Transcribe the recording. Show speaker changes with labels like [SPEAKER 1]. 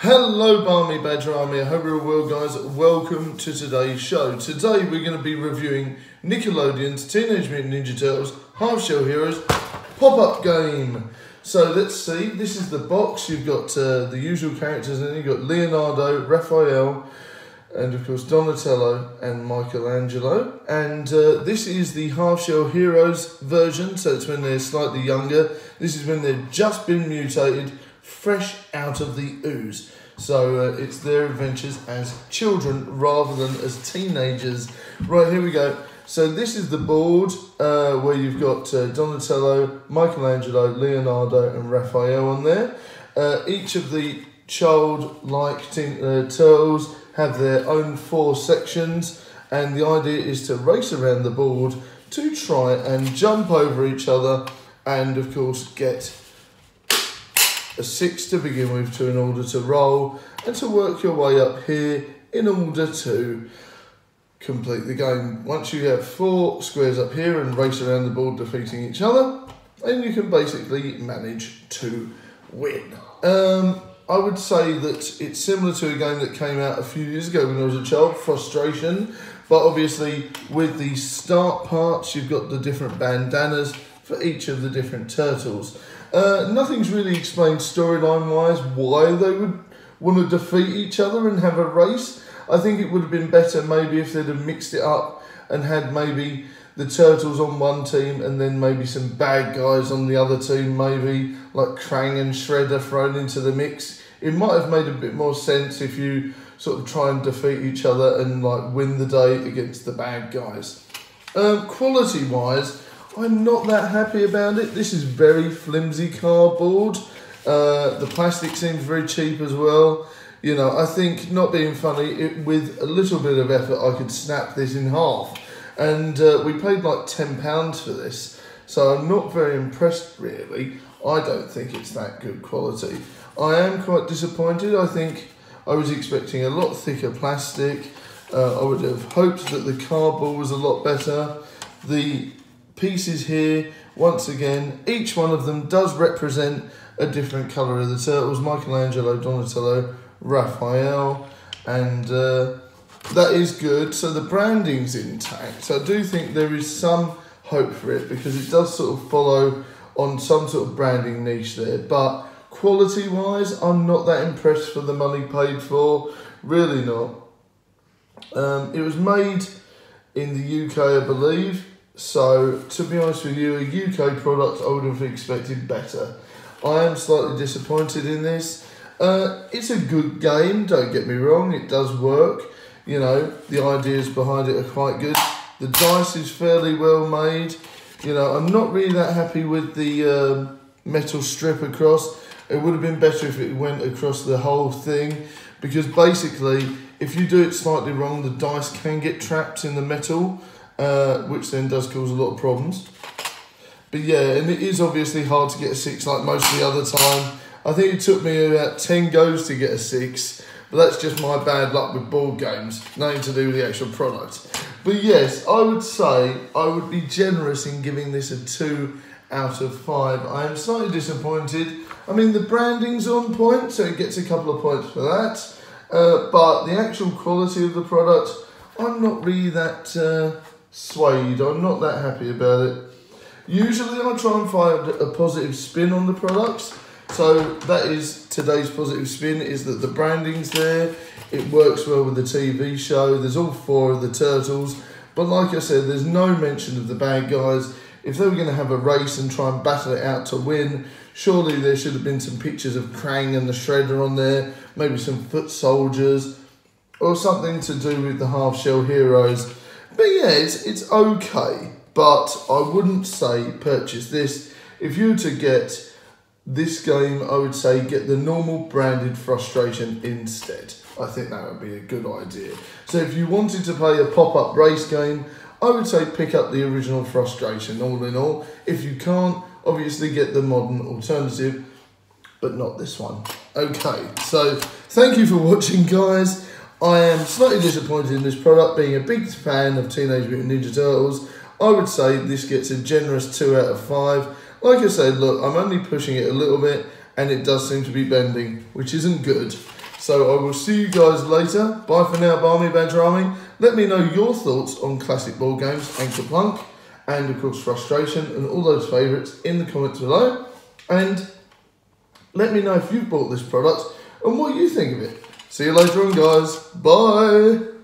[SPEAKER 1] Hello Barmy Badger Army, I hope you're all well guys. Welcome to today's show. Today we're going to be reviewing Nickelodeon's Teenage Mutant Ninja Turtles Half Shell Heroes pop-up game. So let's see, this is the box. You've got the usual characters and you've got Leonardo, Raphael, and of course Donatello and Michelangelo. And this is the Half Shell Heroes version, so it's when they're slightly younger. This is when they've just been mutated, fresh out of the ooze. So it's their adventures as children rather than as teenagers. Right, here we go. So this is the board where you've got Donatello, Michelangelo, Leonardo and Raphael on there. Each of the childlike turtles have their own 4 sections, and the idea is to race around the board to try and jump over each other and of course get a 6 to begin with in order to roll and to work your way up here in order to complete the game. Once you have 4 squares up here and race around the board defeating each other, then you can basically manage to win. I would say that it's similar to a game that came out a few years ago when I was a child, Frustration, but obviously with the start parts you've got the different bandanas for each of the different turtles. Nothing's really explained storyline wise why they would want to defeat each other and have a race. I think it would have been better maybe if they'd have mixed it up and had maybe the turtles on one team and then maybe some bad guys on the other team, maybe like Krang and Shredder thrown into the mix. It might have made a bit more sense if you sort of try and defeat each other and like win the day against the bad guys. Quality wise, I'm not that happy about it. This is very flimsy cardboard. The plastic seems very cheap as well. You know, I think, not being funny, with a little bit of effort I could snap this in half. And we paid like £10 for this, so I'm not very impressed really. I don't think it's that good quality. I am quite disappointed. I think I was expecting a lot thicker plastic. I would have hoped that the cardboard was a lot better. The pieces here, once again, each one of them does represent a different colour of the turtles. Michelangelo, Donatello, Raphael, and that is good. So the branding's intact. So I do think there is some hope for it because it does sort of follow on some sort of branding niche there. But quality wise, I'm not that impressed for the money paid for. Really not. It was made in the UK, I believe. So, to be honest with you, a UK product I would have expected better. I am slightly disappointed in this. It's a good game, don't get me wrong, it does work. You know, the ideas behind it are quite good. The dice is fairly well made. You know, I'm not really that happy with the metal strip across. It would have been better if it went across the whole thing, because basically, if you do it slightly wrong, the dice can get trapped in the metal. Which then does cause a lot of problems. But yeah, and it is obviously hard to get a 6 like most of the other time. I think it took me about 10 goes to get a 6, but that's just my bad luck with board games, nothing to do with the actual product. But yes, I would say I would be generous in giving this a 2 out of 5. I am slightly disappointed. I mean, the branding's on point, so it gets a couple of points for that. But the actual quality of the product, I'm not really that swayed. I'm not that happy about it. Usually I try and find a positive spin on the products. So that is today's positive spin, is that the branding's there. It works well with the TV show. There's all 4 of the turtles. But like I said, there's no mention of the bad guys. If they were going to have a race and try and battle it out to win, surely there should have been some pictures of Krang and the Shredder on there. Maybe some foot soldiers or something to do with the Half Shell Heroes. But yeah, it's okay, but I wouldn't say purchase this. If you were to get this game, I would say get the normal branded Frustration instead. I think that would be a good idea. So if you wanted to play a pop-up race game, I would say pick up the original Frustration all in all. If you can't, obviously get the modern alternative, but not this one. Okay, so thank you for watching, guys. I am slightly disappointed in this product, being a big fan of Teenage Mutant Ninja Turtles. I would say this gets a generous 2 out of 5. Like I said, look, I'm only pushing it a little bit, and it does seem to be bending, which isn't good. So I will see you guys later. Bye for now, Barmy Badger Army. Let me know your thoughts on classic board games and Plunk, and of course Frustration and all those favourites in the comments below. And let me know if you've bought this product and what you think of it. See you later on, guys. Bye.